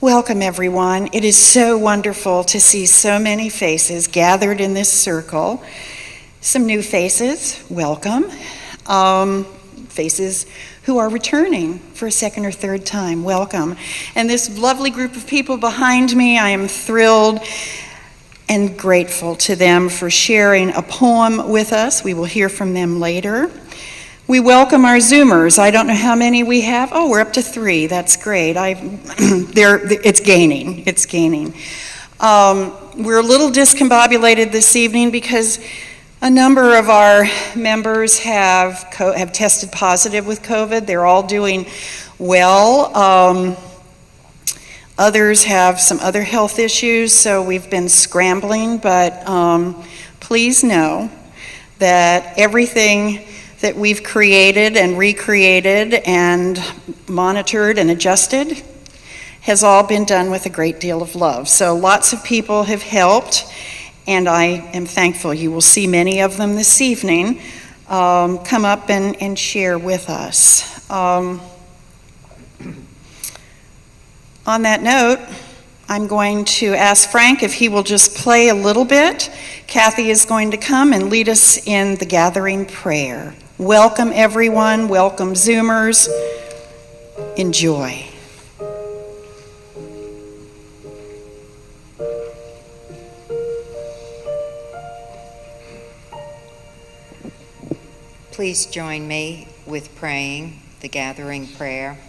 Welcome, everyone. It is so wonderful to see so many faces gathered in this circle. Some new faces, welcome. Faces who are returning for a second or third time, welcome. And this lovely group of people behind me, I am thrilled and grateful to them for sharing a poem with us. We will hear from them later. We welcome our Zoomers. I don't know how many we have. Oh, we're up to 3. That's great. It's gaining. We're a little discombobulated this evening because a number of our members have tested positive with COVID. They're all doing well. Others have some other health issues, so we've been scrambling, but please know that everything that we've created and recreated and monitored and adjusted has all been done with a great deal of love. So lots of people have helped, and I am thankful. You will see many of them this evening come up and share with us. On that note, I'm going to ask Frank if he will just play a little bit. Kathy is going to come and lead us in the gathering prayer. Welcome, everyone. Welcome, Zoomers. Enjoy. Please join me with praying the gathering prayer.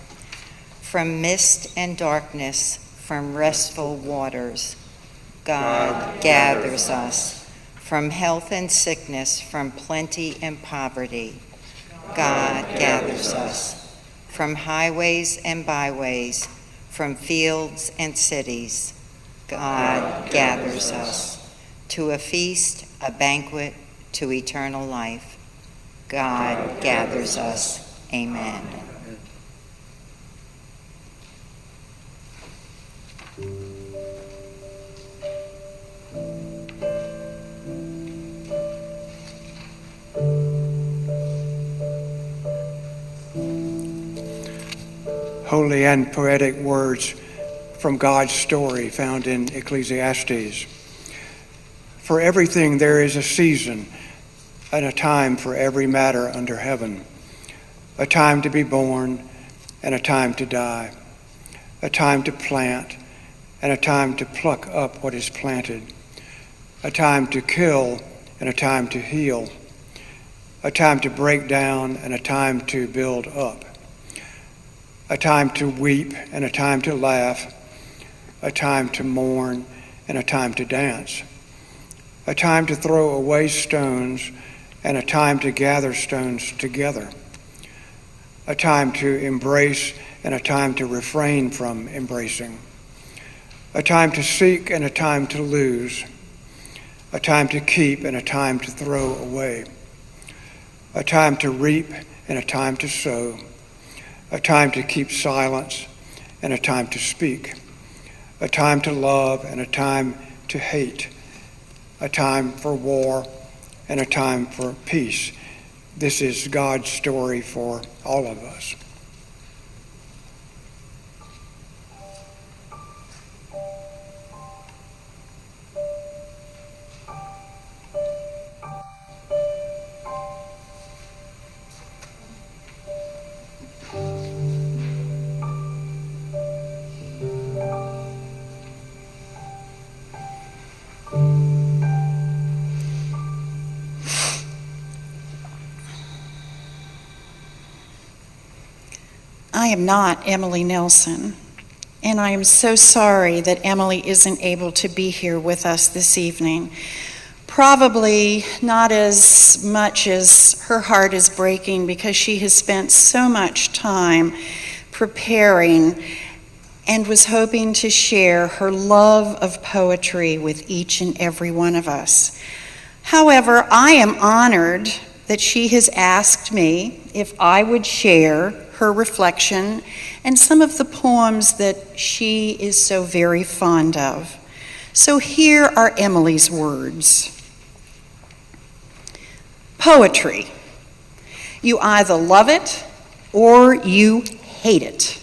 From mist and darkness, from restful waters, God gathers us. From health and sickness, from plenty and poverty, God gathers us. From highways and byways, from fields and cities, God gathers us. To a feast, a banquet, to eternal life, God gathers us. Amen. Holy and poetic words from God's story found in Ecclesiastes. For everything there is a season and a time for every matter under heaven, a time to be born and a time to die, a time to plant and a time to pluck up what is planted, a time to kill and a time to heal, a time to break down and a time to build up, a time to weep and a time to laugh, a time to mourn and a time to dance, a time to throw away stones and a time to gather stones together, a time to embrace and a time to refrain from embracing, a time to seek and a time to lose, a time to keep and a time to throw away, a time to reap and a time to sow, a time to keep silence and a time to speak, a time to love and a time to hate, a time for war and a time for peace. This is God's story for all of us. I am not Emily Nelson, and I am so sorry that Emily isn't able to be here with us this evening. Probably not as much as her heart is breaking because she has spent so much time preparing and was hoping to share her love of poetry with each and every one of us. However, I am honored that she has asked me if I would share her reflection and some of the poems that she is so very fond of. So here are Emily's words. Poetry. You either love it or you hate it.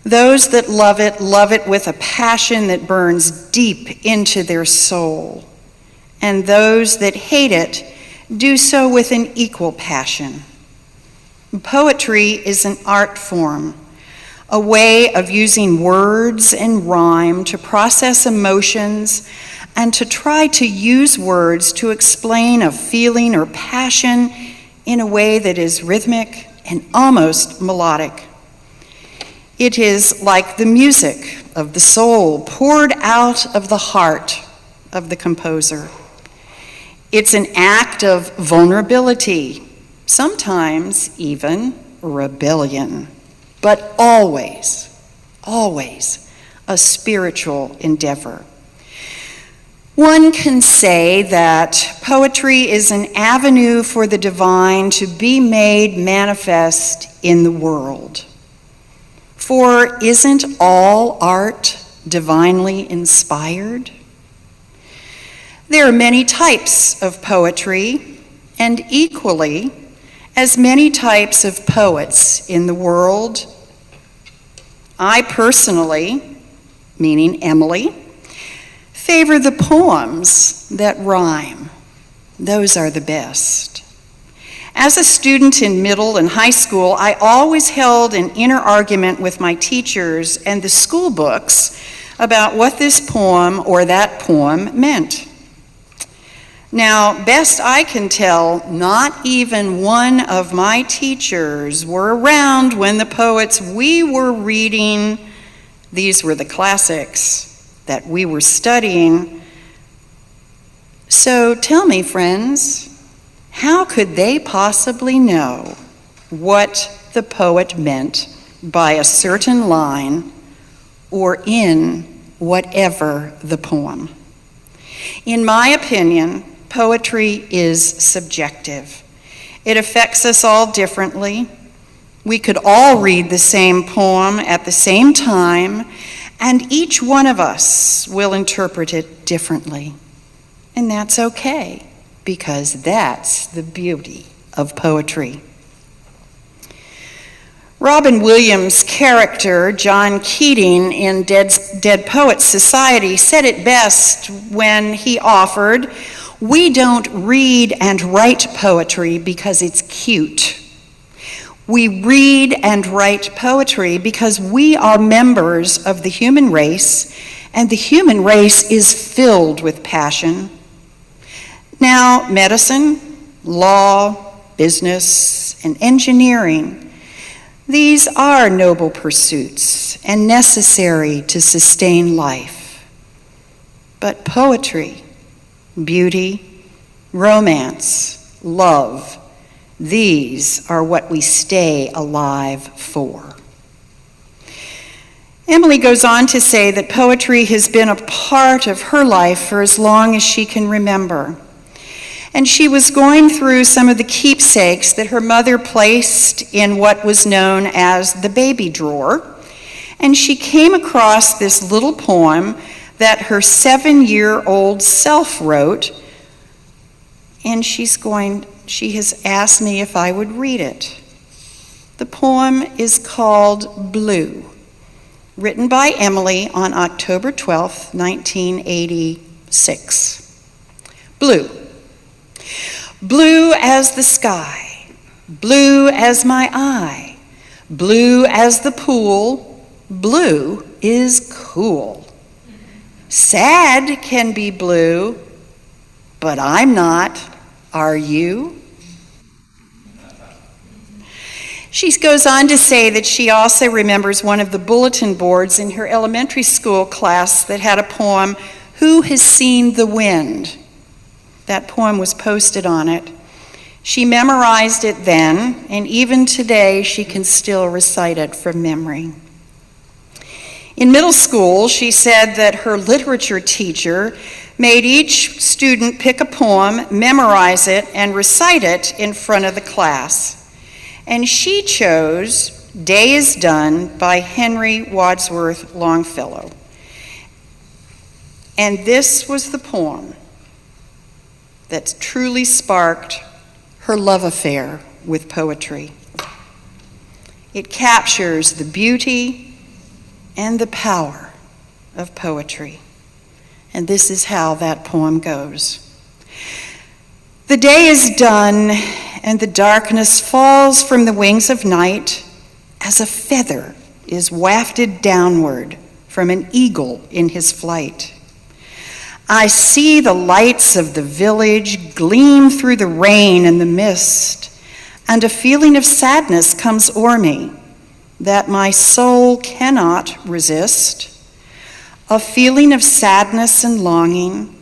Those that love it with a passion that burns deep into their soul. And those that hate it do so with an equal passion. Poetry is an art form, a way of using words and rhyme to process emotions and to try to use words to explain a feeling or passion in a way that is rhythmic and almost melodic. It is like the music of the soul poured out of the heart of the composer. It's an act of vulnerability, sometimes even rebellion, but always, always a spiritual endeavor. One can say that poetry is an avenue for the divine to be made manifest in the world. For isn't all art divinely inspired? There are many types of poetry, and equally as many types of poets in the world. I personally, meaning Emily, favor the poems that rhyme. Those are the best. As a student in middle and high school, I always held an inner argument with my teachers and the school books about what this poem or that poem meant. Now, best I can tell, not even one of my teachers were around when the poets we were reading, these were the classics that we were studying. So tell me, friends, how could they possibly know what the poet meant by a certain line or in whatever the poem? In my opinion, poetry is subjective. It affects us all differently. We could all read the same poem at the same time, and each one of us will interpret it differently. And that's okay, because that's the beauty of poetry. Robin Williams' character, John Keating, in Dead Poets Society, said it best when he offered, "We don't read and write poetry because it's cute. We read and write poetry because we are members of the human race, and the human race is filled with passion." Now, medicine, law, business, and engineering, these are noble pursuits and necessary to sustain life. But poetry, beauty, romance, love, these are what we stay alive for. Emily goes on to say that poetry has been a part of her life for as long as she can remember. And she was going through some of the keepsakes that her mother placed in what was known as the baby drawer, and she came across this little poem that her 7-year-old self wrote, and she has asked me if I would read it. The poem is called Blue, written by Emily on October 12th, 1986. Blue. Blue as the sky, blue as my eye, blue as the pool, blue is cool. Sad can be blue, but I'm not. Are you? She goes on to say that she also remembers one of the bulletin boards in her elementary school class that had a poem, "Who Has Seen the Wind?" That poem was posted on it. She memorized it then, and even today she can still recite it from memory. In middle school, she said that her literature teacher made each student pick a poem, memorize it, and recite it in front of the class. And she chose Day is Done by Henry Wadsworth Longfellow. And this was the poem that truly sparked her love affair with poetry. It captures the beauty, and the power of poetry. And this is how that poem goes. The day is done, and the darkness falls from the wings of night as a feather is wafted downward from an eagle in his flight. I see the lights of the village gleam through the rain and the mist, and a feeling of sadness comes o'er me that my soul cannot resist. A feeling of sadness and longing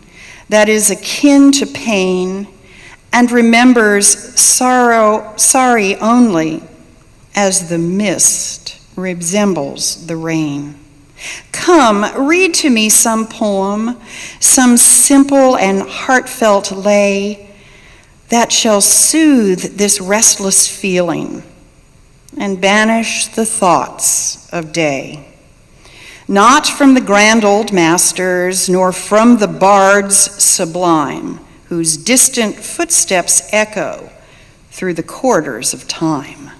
that is akin to pain and remembers sorry only as the mist resembles the rain. Come, read to me some poem, some simple and heartfelt lay that shall soothe this restless feeling and banish the thoughts of day. Not from the grand old masters, nor from the bards sublime, whose distant footsteps echo through the corridors of time.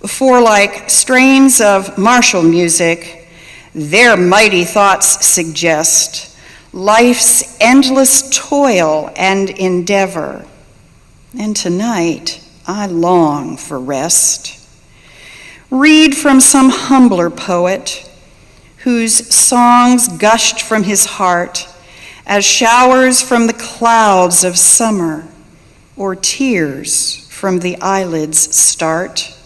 For like strains of martial music, their mighty thoughts suggest life's endless toil and endeavor. And tonight, I long for rest. Read from some humbler poet whose songs gushed from his heart as showers from the clouds of summer or tears from the eyelids start.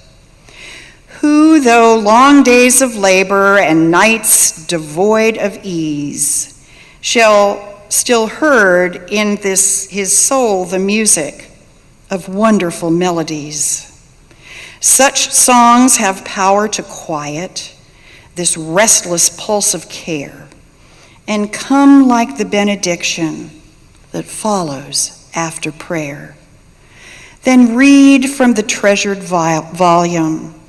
Who, though long days of labor and nights devoid of ease, shall still heard in his soul the music of wonderful melodies. Such songs have power to quiet this restless pulse of care and come like the benediction that follows after prayer. Then read from the treasured volume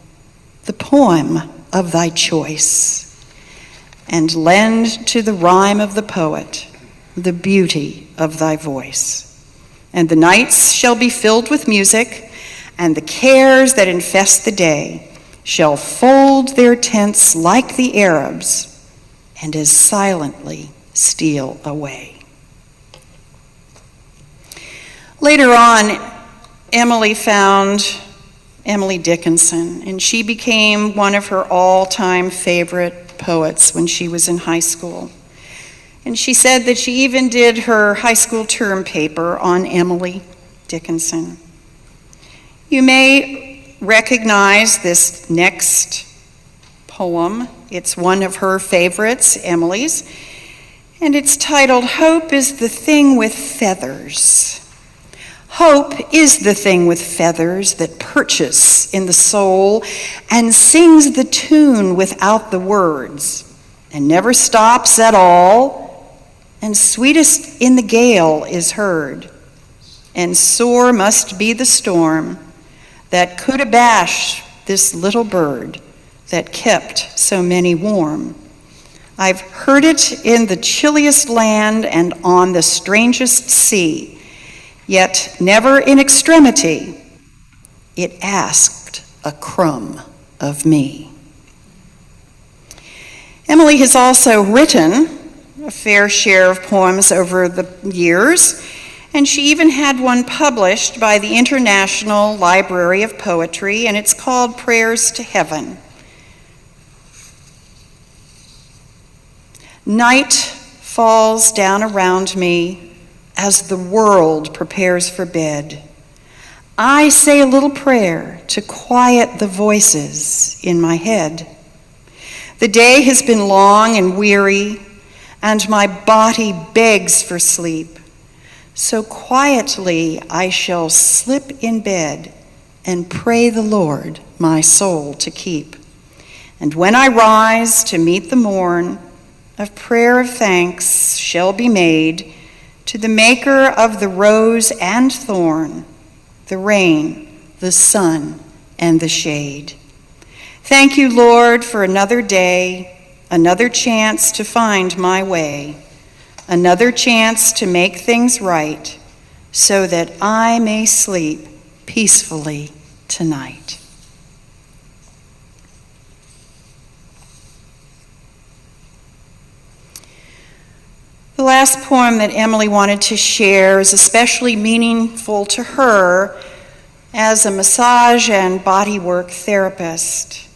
the poem of thy choice, and lend to the rhyme of the poet the beauty of thy voice. And the nights shall be filled with music, and the cares that infest the day shall fold their tents like the Arabs, and as silently steal away. Later on, Emily found Emily Dickinson, and she became one of her all-time favorite poets when she was in high school. And she said that she even did her high school term paper on Emily Dickinson. You may recognize this next poem. It's one of her favorites, Emily's, and it's titled, "Hope is the Thing with Feathers." Hope is the thing with feathers that perches in the soul and sings the tune without the words, and never stops at all, and sweetest in the gale is heard. And sore must be the storm that could abash this little bird that kept so many warm. I've heard it in the chilliest land and on the strangest sea, yet never in extremity it asked a crumb of me. Emily has also written a fair share of poems over the years, and she even had one published by the International Library of Poetry, and it's called Prayers to Heaven. Night falls down around me as the world prepares for bed. I say a little prayer to quiet the voices in my head. The day has been long and weary, and my body begs for sleep. So quietly I shall slip in bed and pray the Lord my soul to keep. And when I rise to meet the morn, a prayer of thanks shall be made to the maker of the rose and thorn, the rain, the sun, and the shade. Thank you, Lord, for another day, another chance to find my way, another chance to make things right, so that I may sleep peacefully tonight. The last poem that Emily wanted to share is especially meaningful to her as a massage and bodywork therapist.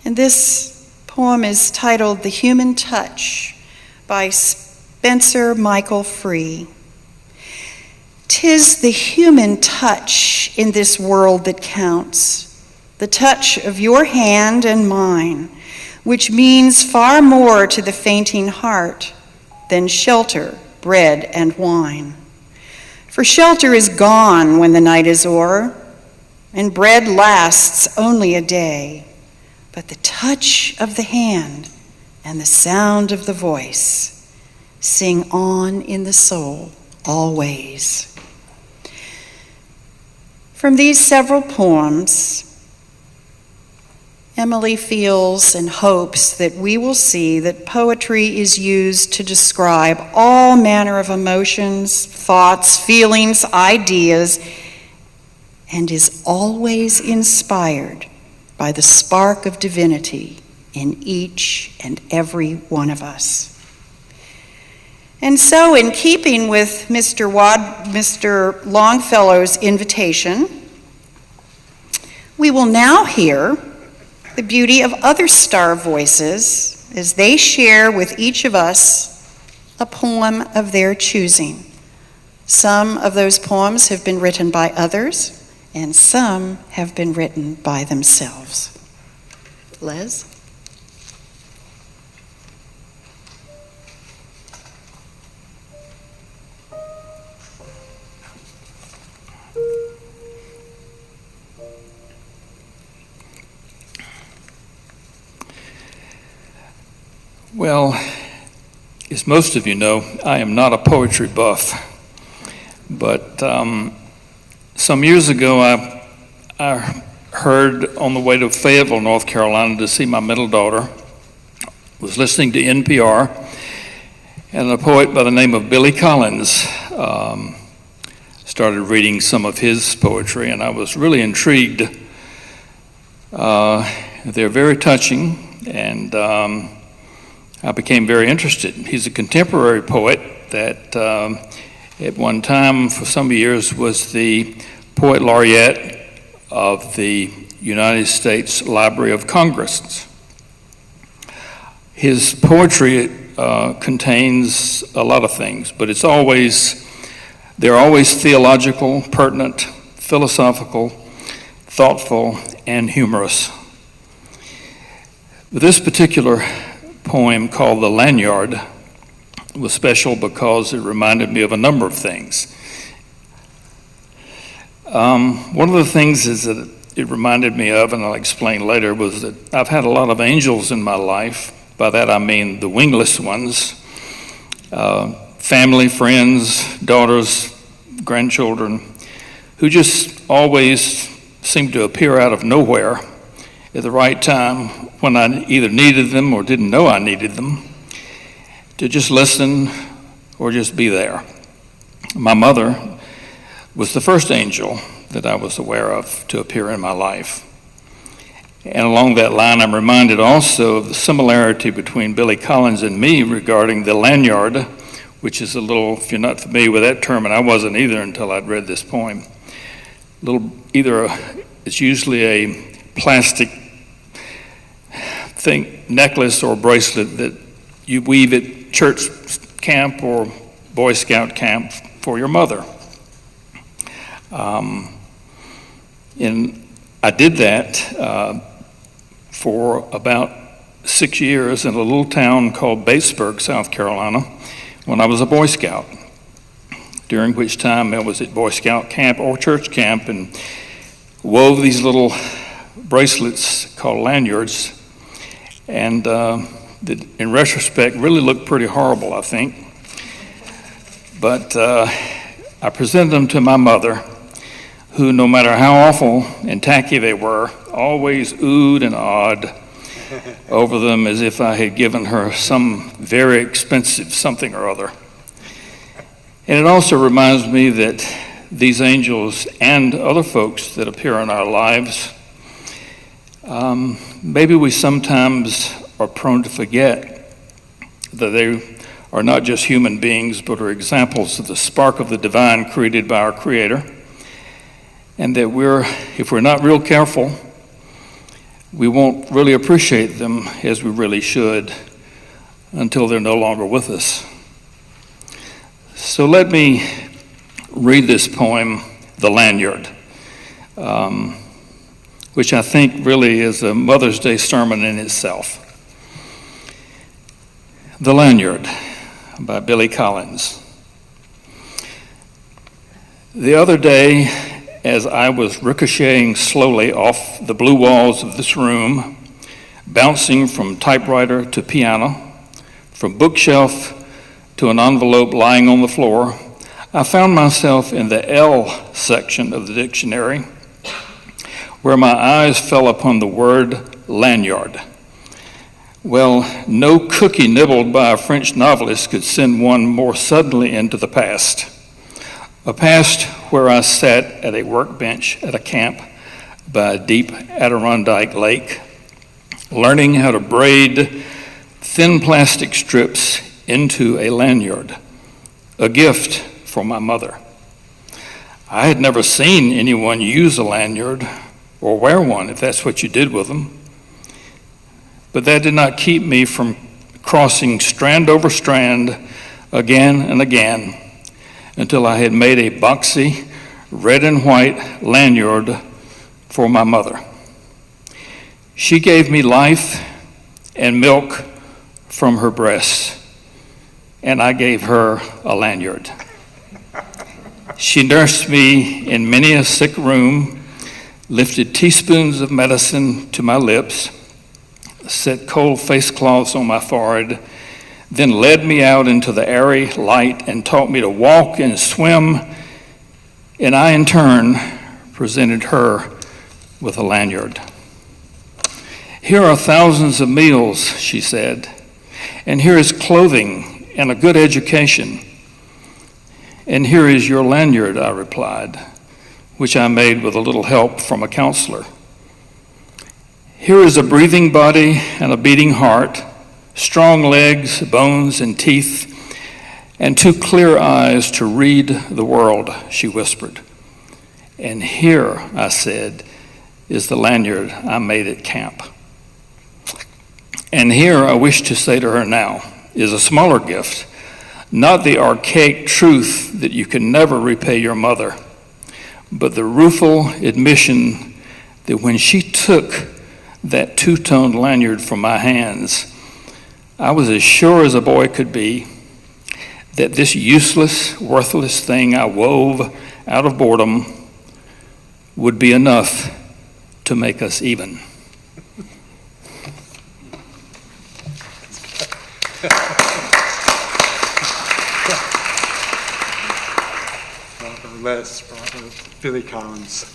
And this poem is titled The Human Touch by Spencer Michael Free. 'Tis the human touch in this world that counts, the touch of your hand and mine, which means far more to the fainting heart than shelter, bread, and wine. For shelter is gone when the night is o'er, and bread lasts only a day, but the touch of the hand and the sound of the voice sing on in the soul always. From these several poems, Emily feels and hopes that we will see that poetry is used to describe all manner of emotions, thoughts, feelings, ideas, and is always inspired by the spark of divinity in each and every one of us. And so, in keeping with Mr. Longfellow's invitation, we will now hear the beauty of other star voices as they share with each of us a poem of their choosing. Some of those poems have been written by others, and some have been written by themselves. Les? Well, as most of you know, I am not a poetry buff, but some years ago I heard on the way to Fayetteville, North Carolina to see my middle daughter, was listening to NPR, and a poet by the name of Billy Collins started reading some of his poetry, and I was really intrigued. They're very touching, and I became very interested. He's a contemporary poet that at one time, for some years, was the Poet Laureate of the United States Library of Congress. His poetry contains a lot of things, but they're always theological, pertinent, philosophical, thoughtful, and humorous. This particular poem, called The Lanyard, was special because it reminded me of a number of things. One of the things is that it reminded me of, and I'll explain later, was that I've had a lot of angels in my life. By that I mean the wingless ones, family, friends, daughters, grandchildren, who just always seemed to appear out of nowhere at the right time when I either needed them or didn't know I needed them, to just listen or just be there. My mother was the first angel that I was aware of to appear in my life. And along that line, I'm reminded also of the similarity between Billy Collins and me regarding the lanyard, which is a little, if you're not familiar with that term, and I wasn't either until I'd read this poem, it's usually a plastic necklace or bracelet that you weave at church camp or Boy Scout camp for your mother. And I did that for about 6 years in a little town called Batesburg, South Carolina, when I was a Boy Scout, during which time I was at Boy Scout camp or church camp and wove these little bracelets called lanyards, and that in retrospect really looked pretty horrible, I think. But I presented them to my mother, who, no matter how awful and tacky they were, always oohed and awed over them as if I had given her some very expensive something or other. And it also reminds me that these angels and other folks that appear in our lives, maybe we sometimes are prone to forget that they are not just human beings, but are examples of the spark of the divine created by our Creator, and that if we're not real careful, we won't really appreciate them as we really should until they're no longer with us. So let me read this poem, The Lanyard, which I think really is a Mother's Day sermon in itself. The Lanyard by Billy Collins. The other day, as I was ricocheting slowly off the blue walls of this room, bouncing from typewriter to piano, from bookshelf to an envelope lying on the floor, I found myself in the L section of the dictionary, where my eyes fell upon the word lanyard. Well, no cookie nibbled by a French novelist could send one more suddenly into the past. A past where I sat at a workbench at a camp by a deep Adirondack lake, learning how to braid thin plastic strips into a lanyard, a gift from my mother. I had never seen anyone use a lanyard or wear one, if that's what you did with them. But that did not keep me from crossing strand over strand again and again until I had made a boxy red and white lanyard for my mother. She gave me life and milk from her breast, and I gave her a lanyard. She nursed me in many a sick room, lifted teaspoons of medicine to my lips, set cold face cloths on my forehead, then led me out into the airy light and taught me to walk and swim, and I in turn presented her with a lanyard. Here are thousands of meals, she said, and here is clothing and a good education. And here is your lanyard, I replied, which I made with a little help from a counselor. Here is a breathing body and a beating heart, strong legs, bones, and teeth, and two clear eyes to read the world, she whispered. And here, I said, is the lanyard I made at camp. And here, I wish to say to her now, is a smaller gift, not the archaic truth that you can never repay your mother, but the rueful admission that when she took that two-toned lanyard from my hands, I was as sure as a boy could be that this useless, worthless thing I wove out of boredom would be enough to make us even. Les, Billy Collins.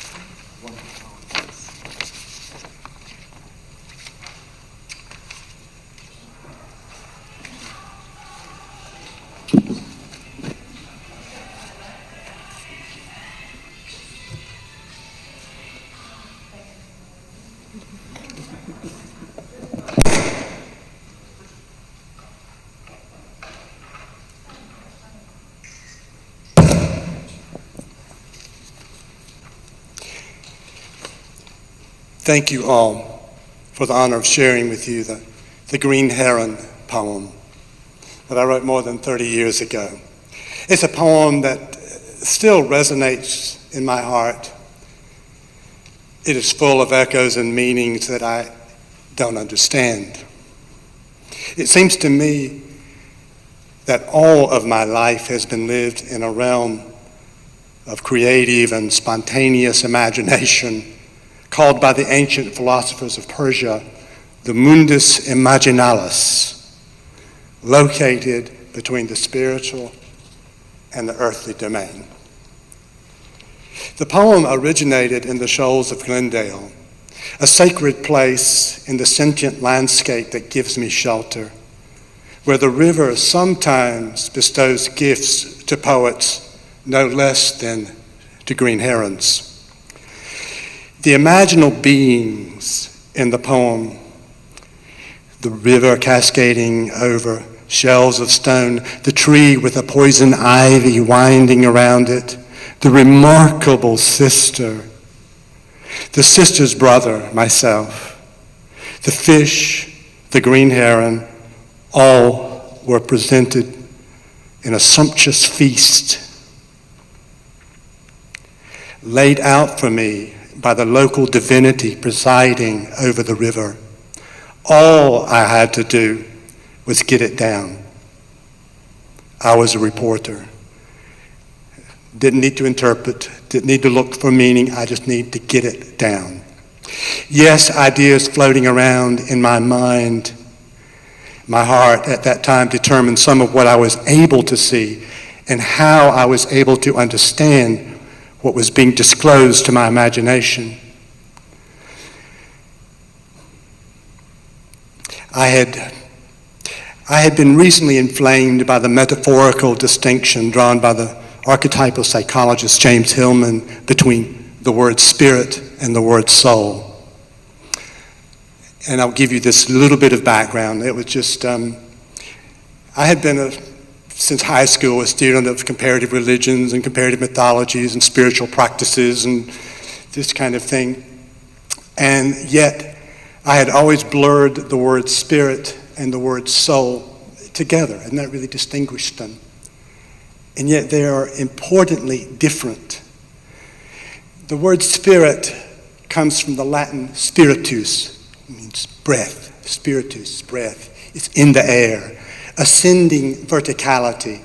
Thank you all for the honor of sharing with you the Green Heron poem that I wrote more than 30 years ago. It's a poem that still resonates in my heart. It is full of echoes and meanings that I don't understand. It seems to me that all of my life has been lived in a realm of creative and spontaneous imagination called by the ancient philosophers of Persia the mundus imaginalis, located between the spiritual and the earthly domain. The poem originated in the shoals of Glendale, a sacred place in the sentient landscape that gives me shelter, where the river sometimes bestows gifts to poets no less than to green herons. The imaginal beings in the poem, the river cascading over shelves of stone, the tree with a poison ivy winding around it, the remarkable sister, the sister's brother, myself, the fish, the green heron, all were presented in a sumptuous feast laid out for me by the local divinity presiding over the river. All I had to do was get it down. I was a reporter. Didn't need to interpret, didn't need to look for meaning, I just need to get it down. Yes, ideas floating around in my mind. My heart at that time determined some of what I was able to see and how I was able to understand what was being disclosed to my imagination. I had been recently inflamed by the metaphorical distinction drawn by the archetypal psychologist James Hillman between the word spirit and the word soul. And I'll give you this little bit of background. It was just, I had been since high school, a student of comparative religions and comparative mythologies and spiritual practices and this kind of thing. And yet, I had always blurred the word spirit and the word soul together and not really distinguished them. And yet they are importantly different. The word spirit comes from the Latin spiritus, it means breath, spiritus, breath. It's in the air. Ascending verticality,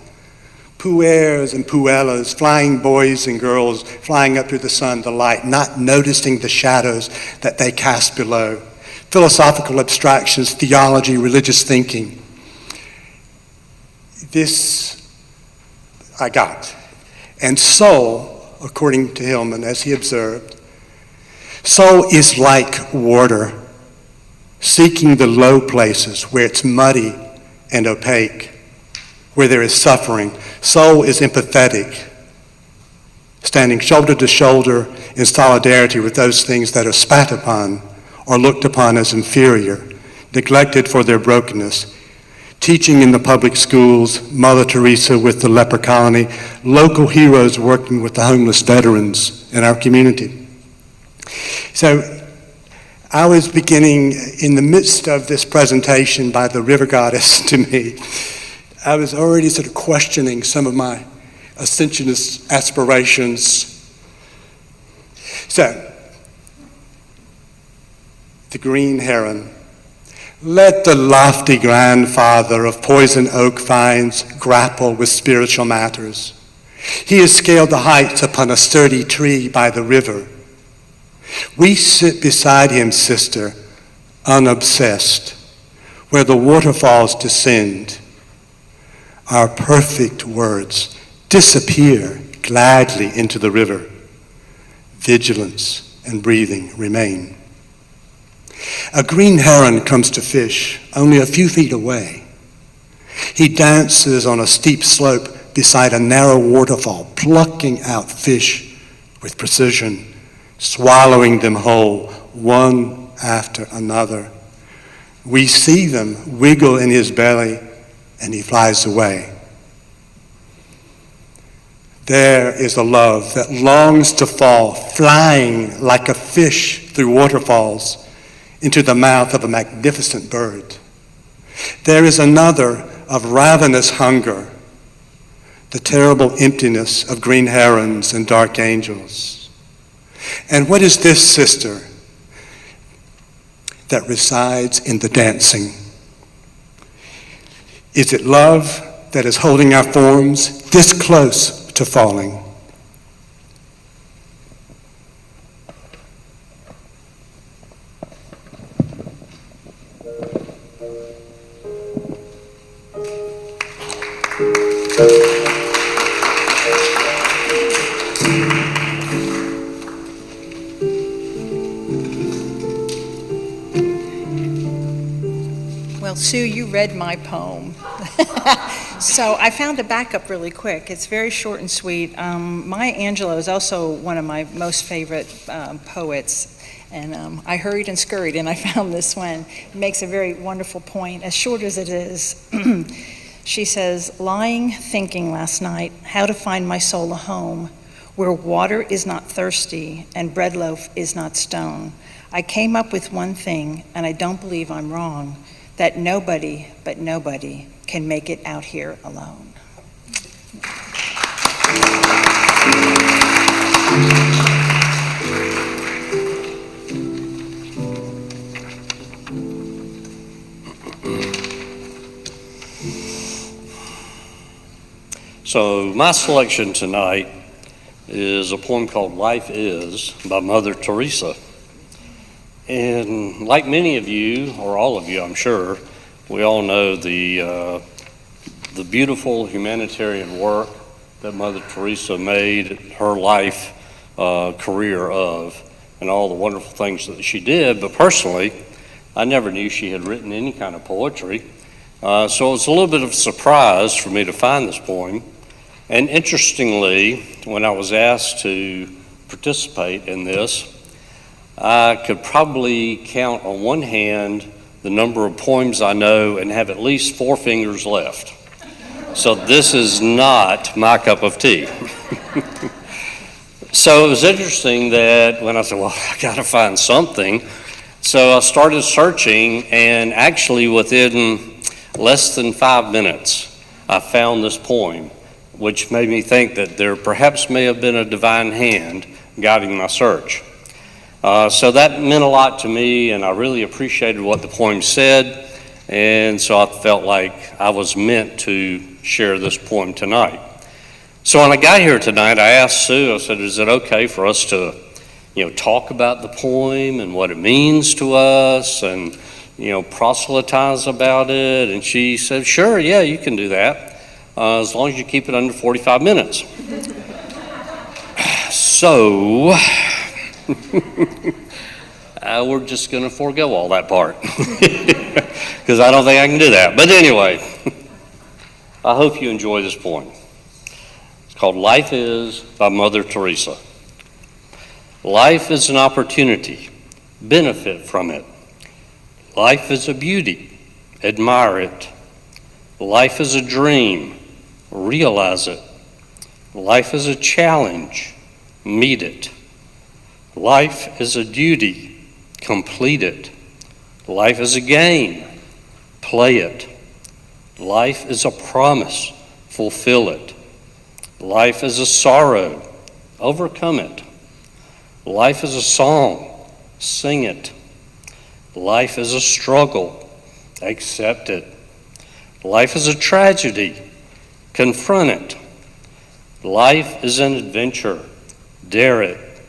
puers and puellas, flying boys and girls, flying up through the sun, the light, not noticing the shadows that they cast below. Philosophical abstractions, theology, religious thinking. This I got. And soul, according to Hillman, as he observed, soul is like water, seeking the low places where it's muddy and opaque, where there is suffering. Soul is empathetic, standing shoulder to shoulder in solidarity with those things that are spat upon or looked upon as inferior, neglected for their brokenness. Teaching in the public schools, Mother Teresa with the leper colony, local heroes working with the homeless veterans in our community. So I was beginning, in the midst of this presentation by the river goddess to me, I was already sort of questioning some of my ascensionist aspirations. So, the green heron. Let the lofty grandfather of poison oak vines grapple with spiritual matters. He has scaled the heights upon a sturdy tree by the river. We sit beside him, sister, unobsessed, where the waterfalls descend. Our perfect words disappear gladly into the river. Vigilance and breathing remain. A green heron comes to fish only a few feet away. He dances on a steep slope beside a narrow waterfall, plucking out fish with precision, swallowing them whole, one after another. We see them wiggle in his belly, and he flies away. There is a love that longs to fall, flying like a fish through waterfalls into the mouth of a magnificent bird. There is another of ravenous hunger, the terrible emptiness of green herons and dark angels. And what is this, sister, that resides in the dancing? Is it love that is holding our forms this close to falling? Well, Sue, you read my poem. So I found a backup really quick. It's very short and sweet. Maya Angelou is also one of my most favorite poets. And I hurried and scurried, and I found this one. It makes a very wonderful point, as short as it is. She says, lying thinking last night how to find my soul a home where water is not thirsty and bread loaf is not stone. I came up with one thing, and I don't believe I'm wrong, that nobody but nobody can make it out here alone. So my selection tonight is a poem called Life Is by Mother Teresa. And like many of you, or all of you I'm sure, we all know the beautiful humanitarian work that Mother Teresa made her life career of, and all the wonderful things that she did. But personally, I never knew she had written any kind of poetry. So it was a little bit of a surprise for me to find this poem. And interestingly, when I was asked to participate in this, I could probably count on one hand the number of poems I know and have at least 4 fingers left. So this is not my cup of tea. So it was interesting that when I said, well, I gotta find something. So I started searching, and actually within less than 5 minutes, I found this poem, which made me think that there perhaps may have been a divine hand guiding my search. So that meant a lot to me, and I really appreciated what the poem said, and so I felt like I was meant to share this poem tonight. So when I got here tonight, I asked Sue, I said, is it okay for us to, talk about the poem and what it means to us and, proselytize about it? And she said, sure, yeah, you can do that. As long as you keep it under 45 minutes. So, we're just going to forego all that part because I don't think I can do that. But anyway, I hope you enjoy this poem. It's called Life Is by Mother Teresa. Life is an opportunity. Benefit from it. Life is a beauty. Admire it. Life is a dream. Realize it. Life is a challenge. Meet it. Life is a duty. Complete it. Life is a game. Play it. Life is a promise. Fulfill it. Life is a sorrow. Overcome it. Life is a song. Sing it. Life is a struggle. Accept it. Life is a tragedy. Confront it. Life is an adventure. Dare it.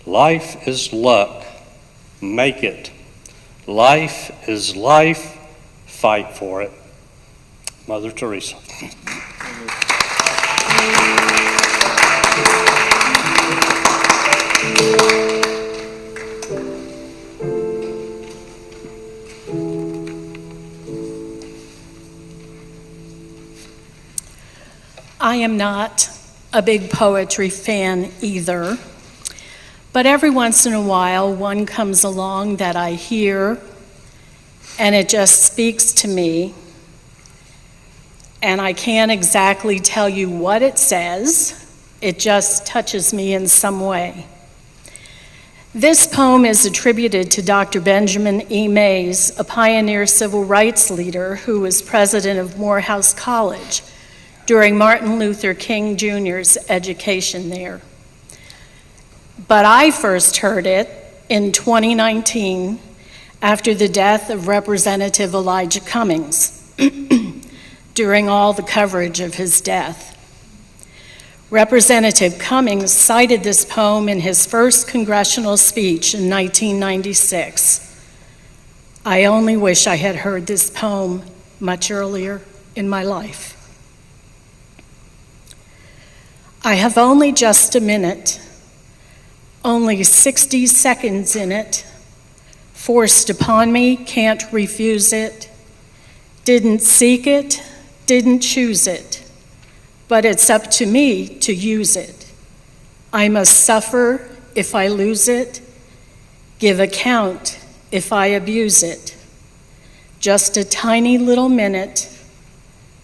Life is luck. Make it. Life is life. Fight for it. Mother Teresa. I am not a big poetry fan either, but every once in a while one comes along that I hear and it just speaks to me, and I can't exactly tell you what it says, it just touches me in some way. This poem is attributed to Dr. Benjamin E. Mays, a pioneer civil rights leader who was president of Morehouse College during Martin Luther King Jr.'s education there. But I first heard it in 2019 after the death of Representative Elijah Cummings during all the coverage of his death. Representative Cummings cited this poem in his first congressional speech in 1996. I only wish I had heard this poem much earlier in my life. I have only just a minute, only 60 seconds in it, forced upon me, can't refuse it, didn't seek it, didn't choose it, but it's up to me to use it. I must suffer if I lose it, give account if I abuse it. Just a tiny little minute,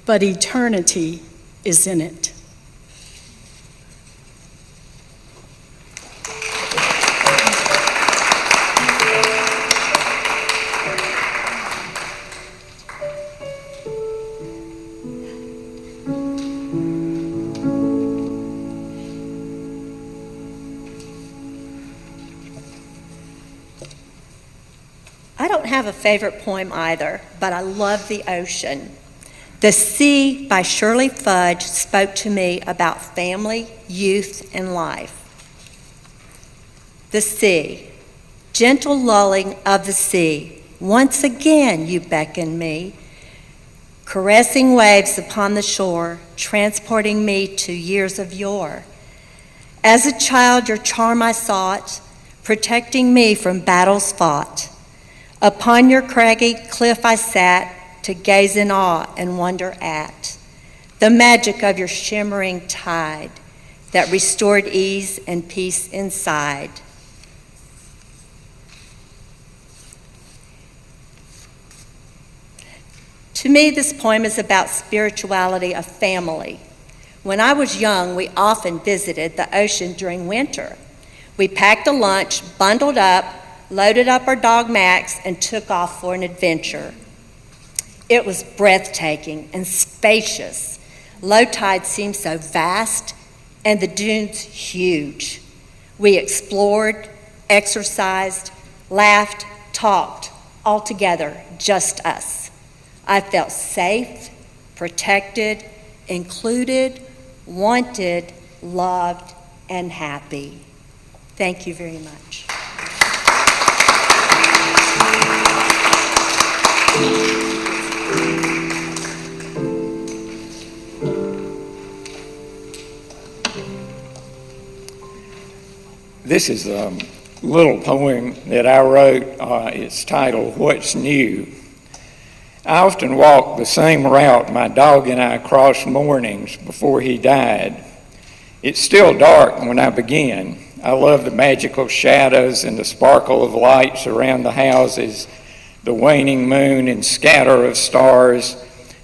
but eternity is in it. I don't have a favorite poem either, but I love the ocean. The Sea by Shirley Fudge spoke to me about family, youth, and life. The sea, gentle lulling of the sea, once again you beckon me, caressing waves upon the shore, transporting me to years of yore. As a child your charm I sought, protecting me from battles fought. Upon your craggy cliff I sat to gaze in awe and wonder at the magic of your shimmering tide that restored ease and peace inside. To me, this poem is about spirituality of family. When I was young, we often visited the ocean during winter. We packed a lunch, bundled up, loaded up our dog Max, and took off for an adventure. It was breathtaking and spacious. Low tide seemed so vast, and the dunes huge. We explored, exercised, laughed, talked, all together, just us. I felt safe, protected, included, wanted, loved, and happy. Thank you very much. This is a little poem that I wrote. It's titled, What's New? I often walk the same route my dog and I crossed mornings before he died. It's still dark when I begin. I love the magical shadows and the sparkle of lights around the houses, the waning moon and scatter of stars,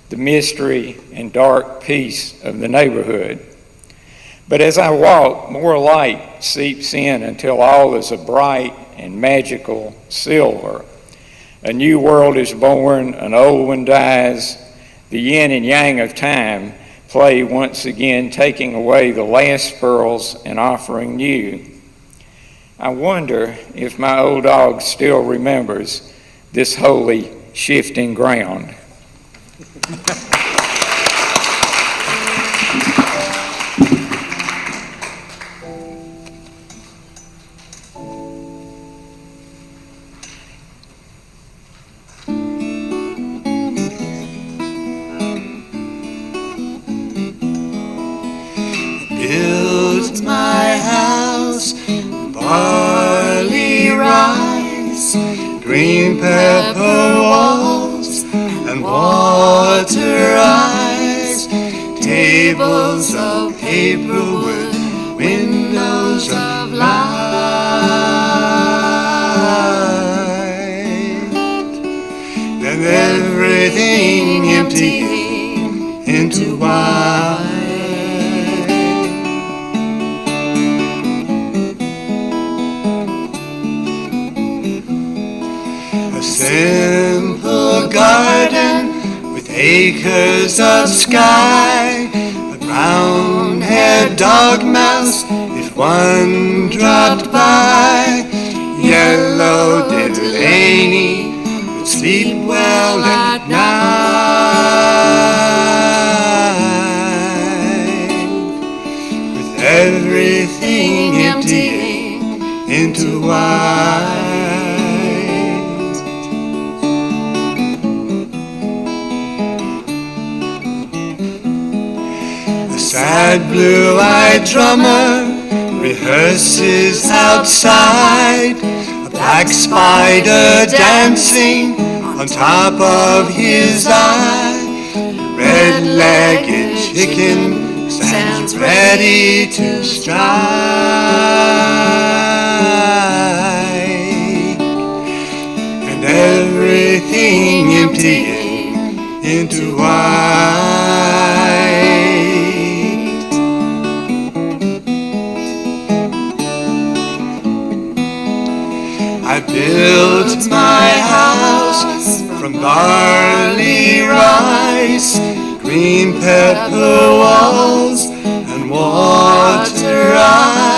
the mystery and dark peace of the neighborhood. But as I walk, more light seeps in until all is a bright and magical silver. A new world is born, an old one dies. The yin and yang of time play once again, taking away the last pearls and offering new. I wonder if my old dog still remembers this holy shifting ground. Built my house, barley rise, green pepper walls, and water eyes, tables of paper wood, windows of light, then everything emptying into white. A simple garden with acres of sky, a brown-haired dog mouse, if one dropped by, yellow little Annie would sleep well at night, with everything emptying into white. Sad blue-eyed drummer rehearses outside, a black spider dancing on top of his eye. Red-legged chicken stands ready to strike. emptying into white. I built my house from barley rice, green pepper walls, and water ice.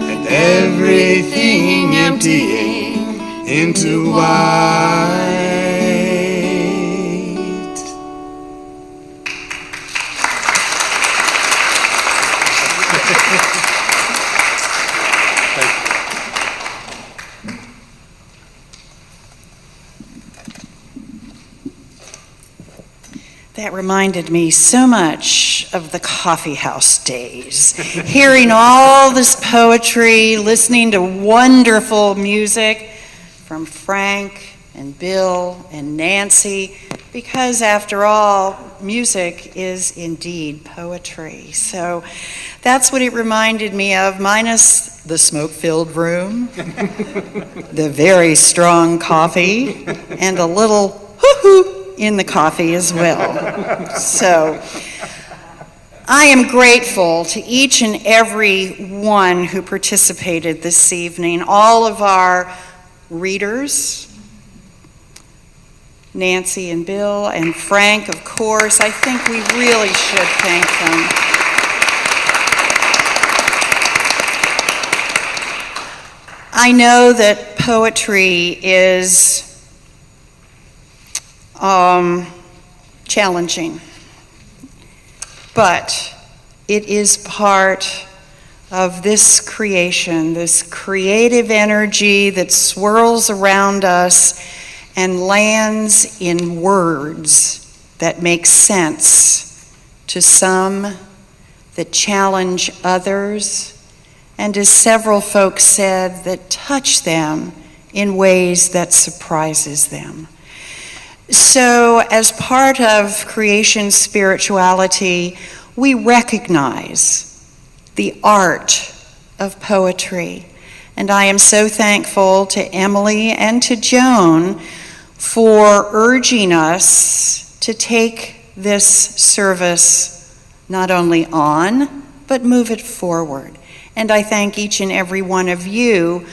And everything emptying into white. That reminded me so much of the coffee house days. Hearing all this poetry, listening to wonderful music from Frank and Bill and Nancy, because after all, music is indeed poetry. So that's what it reminded me of, minus the smoke-filled room, the very strong coffee, and a little hoo-hoo in the coffee as well. So I am grateful to each and every one who participated this evening, all of our readers, Nancy and Bill and Frank, of course. I think we really should thank them. I know that poetry is challenging, but it is part of this creation, this creative energy that swirls around us and lands in words that make sense to some, that challenge others, and as several folks said, that touch them in ways that surprises them. So as part of creation spirituality, we recognize the art of poetry. And I am so thankful to Emily and to Joan for urging us to take this service not only on, but move it forward. And I thank each and every one of you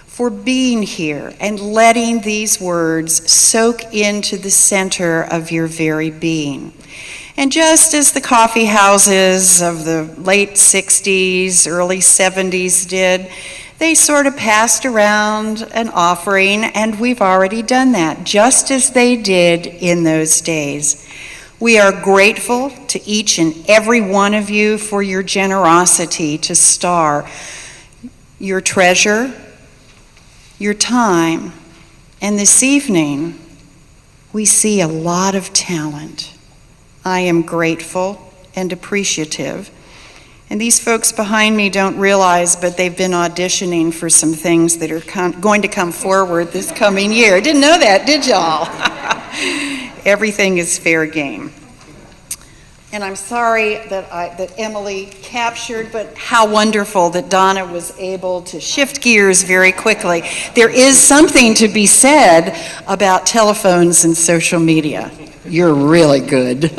for being here and letting these words soak into the center of your very being. And just as the coffee houses of the late 60s, early 70s did, they sort of passed around an offering, and we've already done that, just as they did in those days. We are grateful to each and every one of you for your generosity to star your treasure, your time, and this evening, we see a lot of talent. I am grateful and appreciative. And these folks behind me don't realize, but they've been auditioning for some things that are going to come forward this coming year. Didn't know that, did y'all? Everything is fair game. And I'm sorry that Emily captured, but how wonderful that Donna was able to shift gears very quickly. There is something to be said about telephones and social media. You're really good.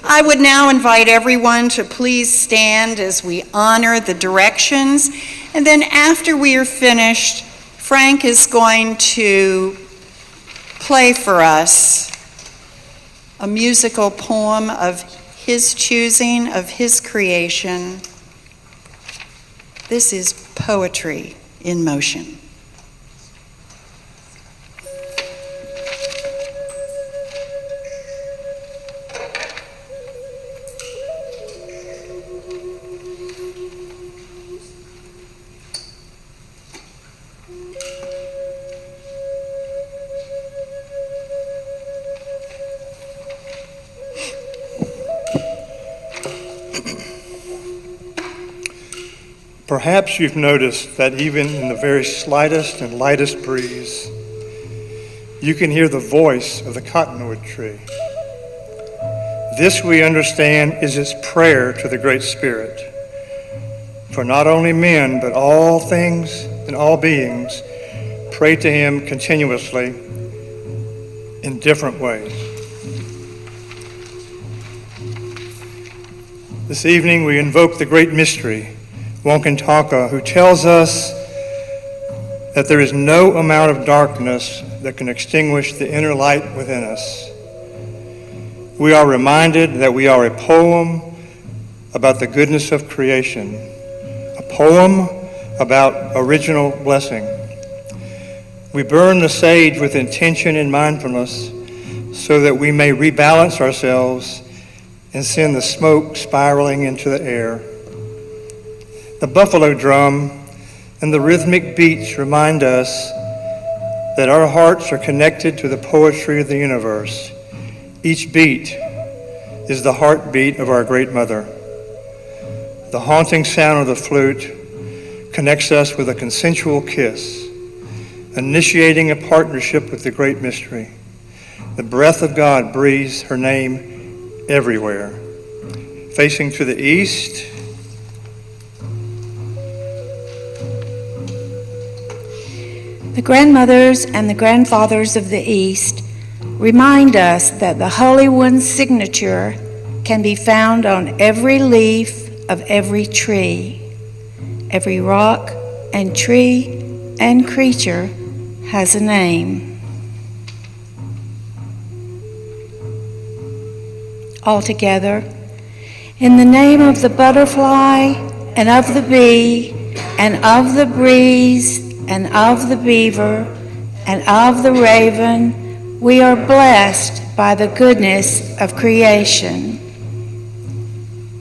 I would now invite everyone to please stand as we honor the directions. And then after we are finished, Frank is going to play for us a musical poem of his choosing, of his creation. This is poetry in motion. Perhaps you've noticed that even in the very slightest and lightest breeze, you can hear the voice of the cottonwood tree. This, we understand, is its prayer to the Great Spirit. For not only men, but all things and all beings pray to him continuously in different ways. This evening we invoke the great mystery, Wonkantaka, who tells us that there is no amount of darkness that can extinguish the inner light within us. We are reminded that we are a poem about the goodness of creation, a poem about original blessing. We burn the sage with intention and mindfulness so that we may rebalance ourselves and send the smoke spiraling into the air. The buffalo drum and the rhythmic beats remind us that our hearts are connected to the poetry of the universe. Each beat is the heartbeat of our Great Mother. The haunting sound of the flute connects us with a consensual kiss, initiating a partnership with the great mystery. The breath of God breathes her name everywhere. Facing to the east, the grandmothers and the grandfathers of the East remind us that the Holy One's signature can be found on every leaf of every tree. Every rock and tree and creature has a name. Altogether, in the name of the butterfly and of the bee and of the breeze and of the beaver and of the raven, we are blessed by the goodness of creation.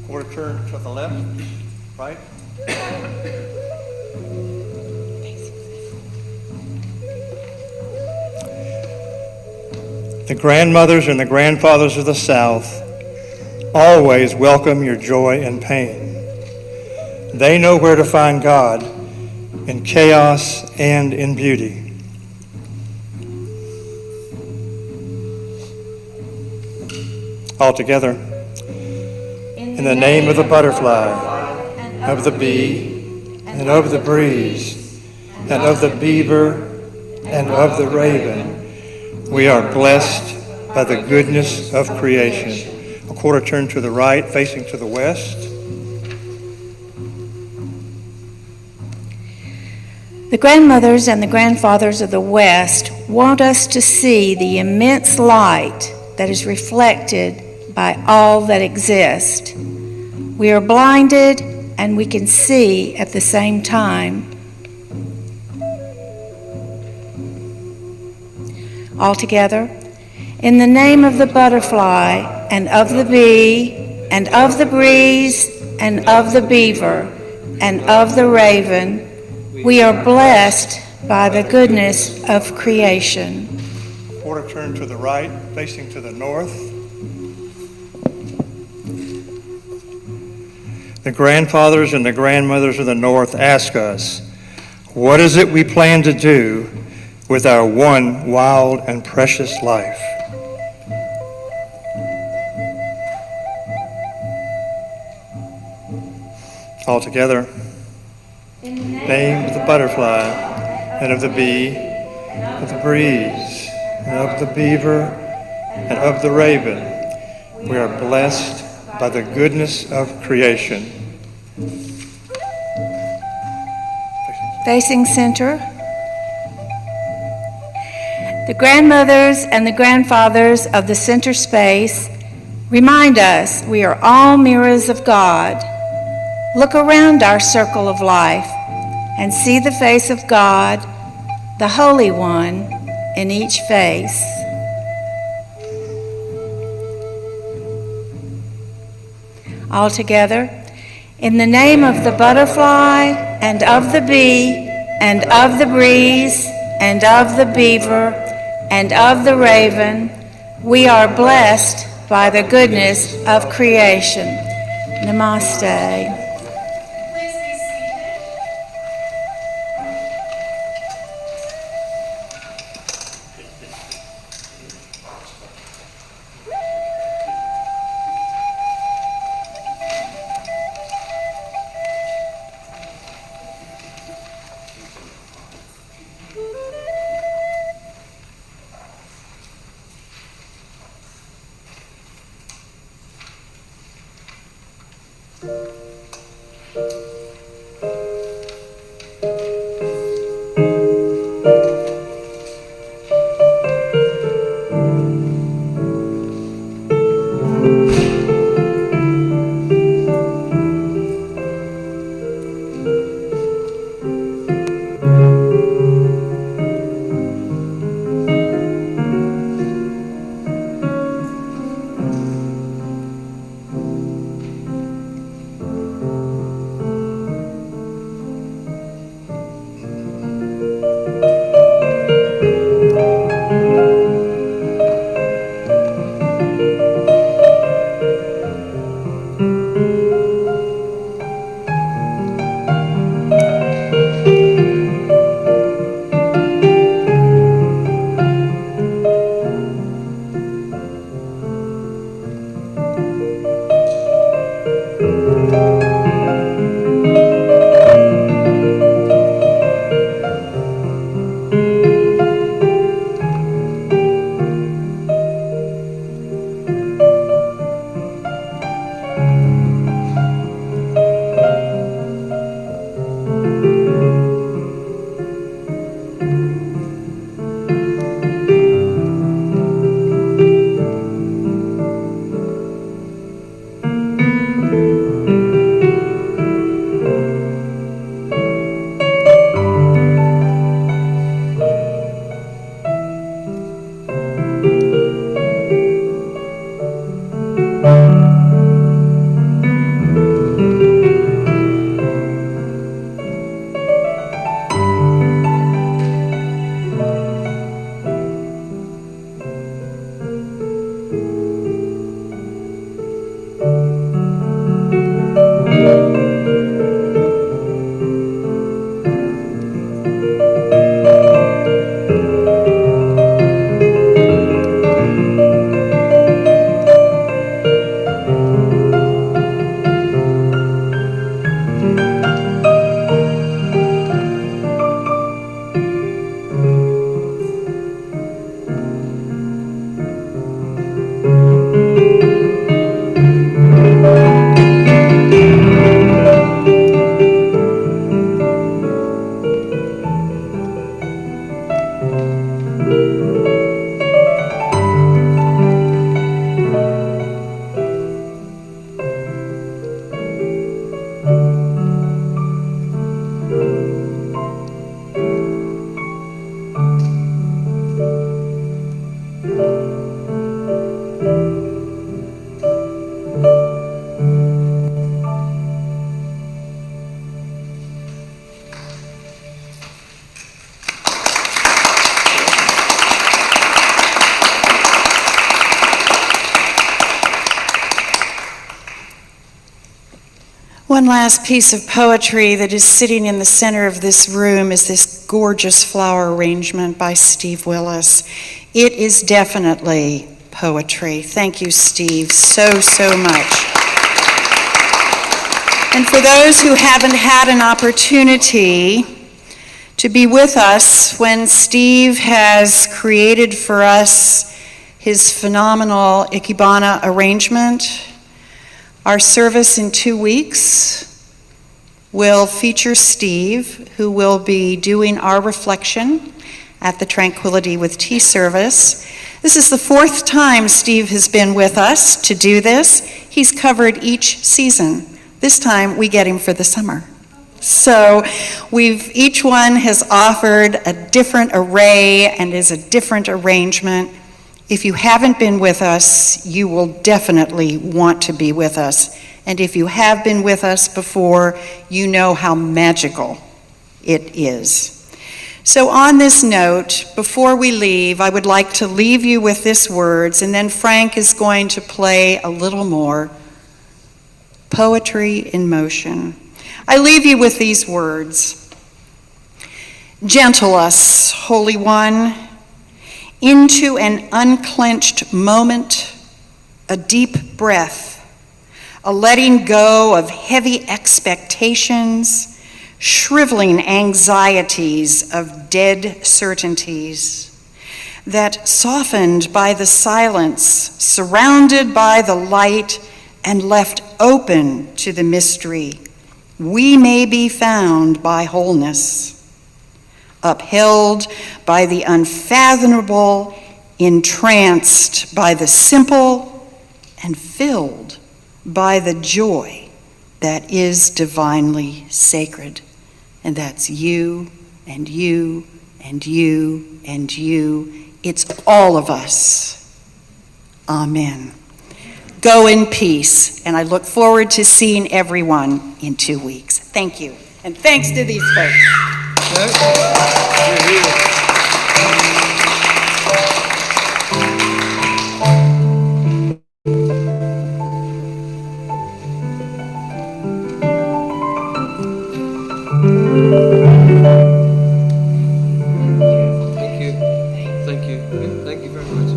quarter turn to the left, right. The grandmothers and the grandfathers of the South always welcome your joy and pain. They know where to find God in chaos and in beauty. All together, in the name of the butterfly, of the bee, and of the breeze, and of the beaver, and of the raven, we are blessed by the goodness of creation. A quarter turn to the right, facing to the west. The grandmothers and the grandfathers of the West want us to see the immense light that is reflected by all that exists. We are blinded and we can see at the same time. Altogether, in the name of the butterfly and of the bee and of the breeze and of the beaver and of the raven, we are blessed by the goodness of creation. Quarter turn to the right, facing to the north. The grandfathers and the grandmothers of the North ask us, what is it we plan to do with our one wild and precious life? All together, in the name of the butterfly, and of the bee, of the breeze, and of the beaver, and of the raven, we are blessed by the goodness of creation. Facing center, the grandmothers and the grandfathers of the center space remind us we are all mirrors of God. Look around our circle of life and see the face of God, the Holy One, in each face. All together, in the name of the butterfly and of the bee and of the breeze and of the beaver and of the raven, we are blessed by the goodness of creation. Namaste. One last piece of poetry that is sitting in the center of this room is this gorgeous flower arrangement by Steve Willis. It is definitely poetry. Thank you, Steve, so much. And for those who haven't had an opportunity to be with us when Steve has created for us his phenomenal Ikebana arrangement, our service in 2 weeks will feature Steve, who will be doing our reflection at the Tranquility with Tea service. This is the 4th time Steve has been with us to do this. He's covered each season. This time we get him for the summer. So each one has offered a different array and is a different arrangement. If you haven't been with us, you will definitely want to be with us. And if you have been with us before, you know how magical it is. So on this note, before we leave, I would like to leave you with this words, and then Frank is going to play a little more. Poetry in motion. I leave you with these words. Gentle us, Holy One, into an unclenched moment, a deep breath, a letting go of heavy expectations, shriveling anxieties of dead certainties, that softened by the silence, surrounded by the light, and left open to the mystery, we may be found by wholeness, upheld by the unfathomable, entranced by the simple, and filled by the joy that is divinely sacred. And that's you and you and you and you. It's all of us. Amen. Go in peace, and I look forward to seeing everyone in 2 weeks. Thank you, and thanks to these folks. Thank you. Thank you. Thank you very much.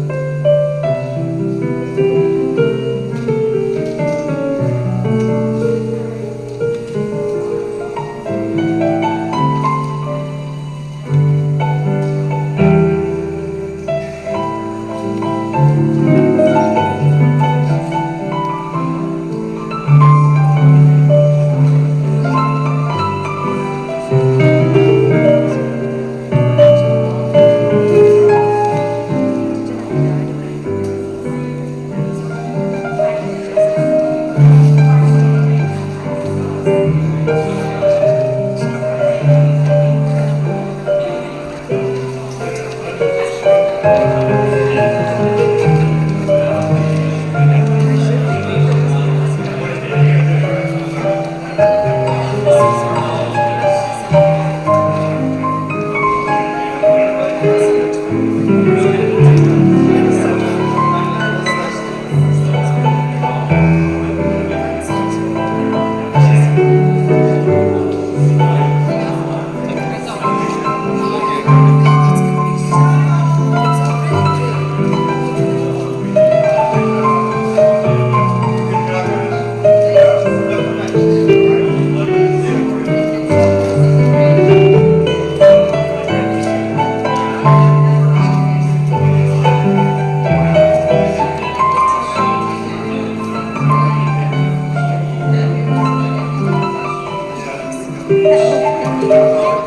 Thank you.